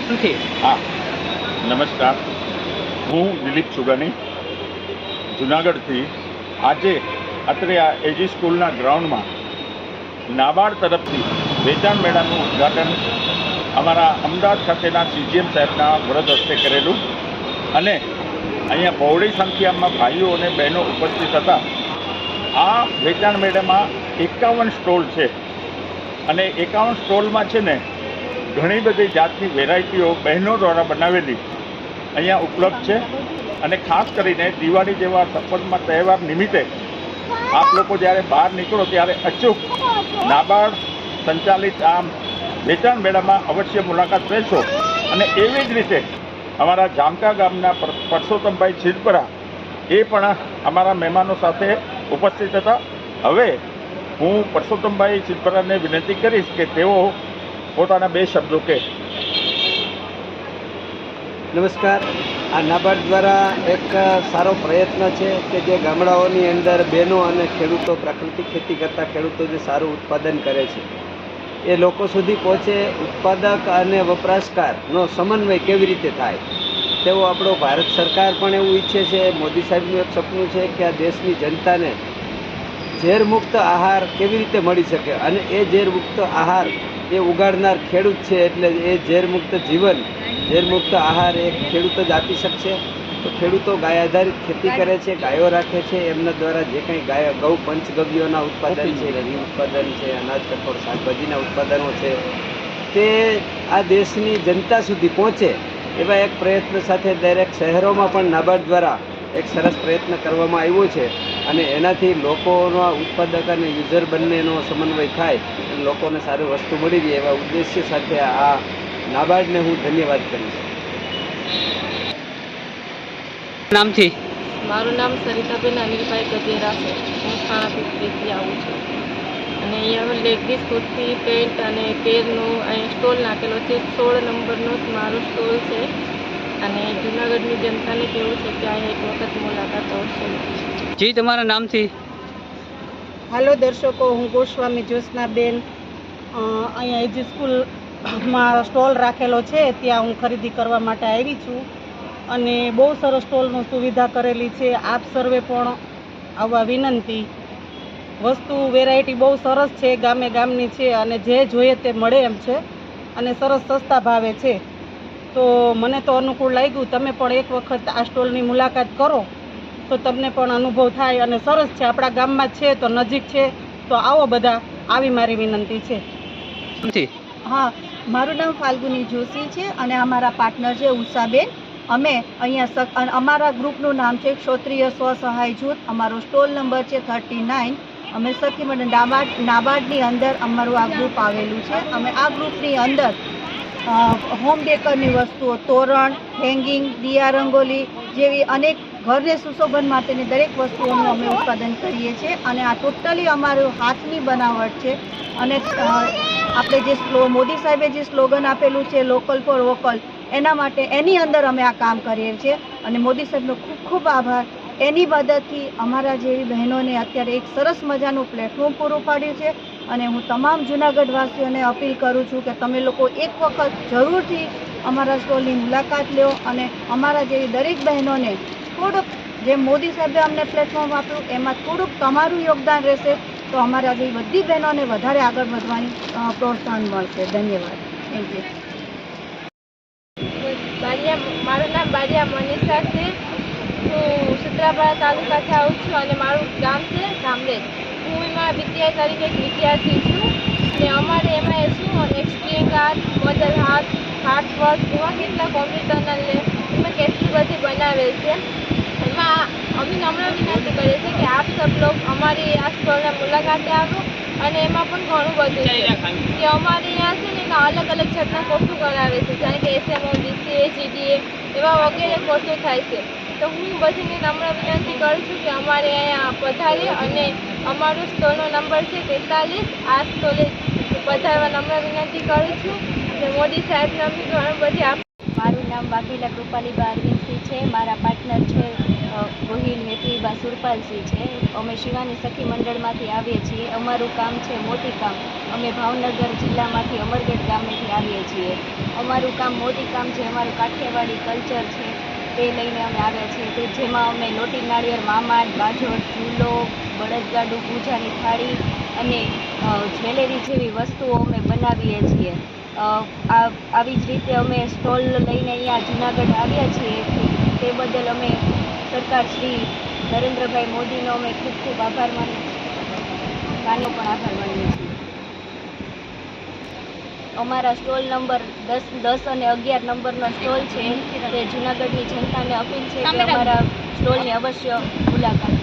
हाँ नमस्कार, हूँ दिलीप सुगानी जूनागढ़ थी। आज अत्रे आ एजी स्कूल ग्राउंड में नाबार्ड तरफ थी वेचाण मेला उद्घाटन अमरा अमदावाद खातेना सीजीएम साहेबना वरद हस्ते करेलू अने अहींया बहोળી संख्यामां भाईओ अने बहनों उपस्थित हता। आ वेचाण मेळामां 51 स्टॉल छे अने 51 स्टॉलमां छे ने घणी बधी जातनी वेरायटीओ बहनों द्वारा बनावेली अहींया उपलब्ध है। अने खास करीने दिवाળી जेवा सफरमा तहेवार निमित्ते आप लोग ज्यारे बहार निकलो त्यारे अचूक नाबार्ड संचालित आ वेचाण मेळामां अवश्य मुलाकात लेशो। अने एवी ज रीते अमारा जामका गामना परसोत्तमभाई छिरपरा ए पण अमारा मेहमानों साथे उपस्थित हता। हवे हूँ परसोत्तमभाई छिरपराने विनंती करीश के तेओ पोताना बे शब्दों के। नमस्कार। आ नाबार्ड द्वारा एक सारो प्रयत्न है कि जे गामडाओनी अंदर बहनों और खेडूतो प्राकृतिक खेती करता खेडूतो जे सारू उत्पादन करे छे ए लोको सुधी पहुँचे उत्पादक और वपराशकारनो समन्वय केवी रीते थाय तेवो आपणो भारत सरकार पण एवुं ईच्छे छे। मोदी साहेबनुं एक सपनुं छे कि आ देशनी जनताने झेरमुक्त आहार केवी रीते मळी शके अने ए झेरमुक्त आहार ए उगाड़नार खेडूत छे एटले ए झेरमुक्त जीवन झेरमुक्त आहार एक खेडूत ज आपी शकशे। तो खेडूतो गाय आधारित खेती करे छे, गायो राखे छे, एमना द्वारा जे कंई गाय गौ पंचगव्योना उत्पादन छे, घी उत्पादन छे, अनाज कठोळ शाकभाजीना उत्पादनों छे ते आ देशनी जनता सुधी पहोंचे एवा एक प्रयत्न साथे दरेक शहेरोमां पण नाबार्ड द्वारा एक सरस प्रयत्न करवामां आव्यो छे अने एनाथी लोकोना उत्पादक अने यूजर बंनेनो समन्वय थाय अने लोकोने सारी वस्तु मळी रहे एवा उद्देश्य साथे आ नाबार्डने हूँ धन्यवाद करीश। नाम थी मारू नाम सरिताबेन अनिलभाई गजेरा है। हूँ खाना पीती आऊँ छूँ अने अहींया लेगीस कुर्ती पेન્ટ अने पेरनो स्टॉल नाखेलो छे। 16 नंबरनो मारो स्टॉल है अने जूनागढ़नी जनताने कहेवुं छे कि आ एक वखत मुलाकात अवश्य लो। जी तमारा नाम थी? हेलो दर्शकों, हूँ गोस्वामी ज्योत्सनाबेन अहींया एजी स्कूल में स्टॉल राखेलो छे त्यां हूँ खरीदी करवा माटे आवी छूं अने बहु सरस स्टॉलनो सुविधा करेली छे। आप सर्वे पण आववा विनंती। वस्तु वेरायटी बहु सरस छे, गामे गामनी छे अने जे जोईए ते मळे एम छे अने सरस सस्ता भावे छे। तो मने तो अनुकूल लाग्युं। तमे पण एक वखत आ स्टॉलनी मुलाकात करो तो तमने पण अनुभव थाय अने सरस छे। आपणा गाममां छे तो नजीक छे तो आवो बधा, आवी मारी विनंती छे। हाँ, मारू नाम फाल्गुनी जोशी है और अमरा पार्टनर है उषाबेन। अमे अहींया अमरा ग्रुपनु नाम है क्षत्रिय स्वसहाय जूथ। अमरो स्टॉल नंबर है 39। अमे सखी मंडळ नाबार्डनी अंदर अमरू आ ग्रुप आवेलू है। अमे आ ग्रुपनी अंदर होम डेकरनी वस्तुओं, तोरण, हेंगिंग, दिया रंगोली जेवी अनेक घरने सुशोभन माटेनी दरेक वस्तुओनुं अमे उत्पादन करीए छीए अने आ टोटली अमारुं हाथनी बनावट छे। अने आपणे जे मोदी साहेबे जे स्लोगन आपेलुं छे लोकल फॉर वोकल एना माटे एनी अंदर अमे आ काम करीए छीए अने मोदी साहेबनो खूब खूब आभार। एनी मददथी अमारा जेवी बहनोने अत्यारे एक सरस मजानुं प्लेटफॉर्म पूरुं पाड्युं छे अने हूँ तमाम जूनागढ़वासीओने अपील करूँ छूँ कि तमे लोको एक वखत जरूरथी अमारा स्टॉलनी मुलाकात लो अने अमारा जेवी दरेक बहनोने थोड़ुंक जे मोदी साहेबे अमने प्लेटफॉर्म आप्युं एमां थोड़ुंक तमारुं योगदान रहेशे तो अमारा जेवी बधी बहनोने वधारे आगळ वधवानी प्रोत्साहन मळशे। धन्यवाद। Thank you. मारू नाम बारिया मनीषा है। हूँ सुत्रापाड़ा तालुका थी आऊँ छूँ और मारू गाम से धामरेज। हूँ एमां विद्या तरीके एक विद्यार्थी छूँ ने अमारे एमां शू एक्सट्रीम आर्ट, मॉडल हाथ, हार्ट वर्क एवा केटला कॉम्प्यूटरना लेब एमां केटली बधी बनावेल छे। एमां अमे नम्र विनंती करीए छीए कि आप सब लोग अमारी आ स्टॉलने मुलाकाते आवो अने एमां पण घणुं बधुं छे कि अमारे अहींया छे ने अलग अलग जातना कोर्सो करावे छे जाणे के एसएमओ, बीसीए, जीडीए एवा वगैरे कोर्सो थाय छे। तो हूँ बधीने नम्र विनंती करूँ छूँ कि अमारे अहींया पधारे अने अमारो स्टॉलनो नंबर है 43। आ स्टॉले पधारवा नम्र विनंती करूँ छूँ। मोदी साहेबने अमे घणुं बधी मारू नाम वाघेला कृपाली बारवी મનીષાસિંહ છે, મારા પાર્ટનર છે ગોહિલ હેતવીબા સુરપાલસિંહ છે. અમે શિવાની સખી મંડળમાંથી આવીએ છીએ. અમારું કામ છે મોતી કામ. અમે ભાવનગર જિલ્લામાંથી અમરગઢ ગામેથી આવીએ છીએ. અમારું કામ મોતી કામ છે, અમારું કાઠિયાવાડી કલ્ચર છે તે લઈને અમે આવ્યા છીએ, કે જેમાં અમે લોટી નાળિયેર, મામાટ, બાજોટ, ઝૂલો, બળદગાડું, પૂજાની થાળી અને જ્વેલરી જેવી વસ્તુઓ અમે બનાવીએ છીએ. આવી જ રીતે અમે સ્ટોલ લઈને અહીંયા જુનાગઢ આવ્યા છીએ. તે બદલ અમે સરકાર શ્રી નરેન્દ્રભાઈ મોદીનો અમે ખૂબ ખૂબ આભાર માનીએ છીએ. અમારા સ્ટોલ નંબર 10 અને 11 નંબરનો સ્ટોલ છે. તે જુનાગઢની જનતાને અપીલ છે કે અમારા સ્ટોલની અવશ્ય મુલાકાત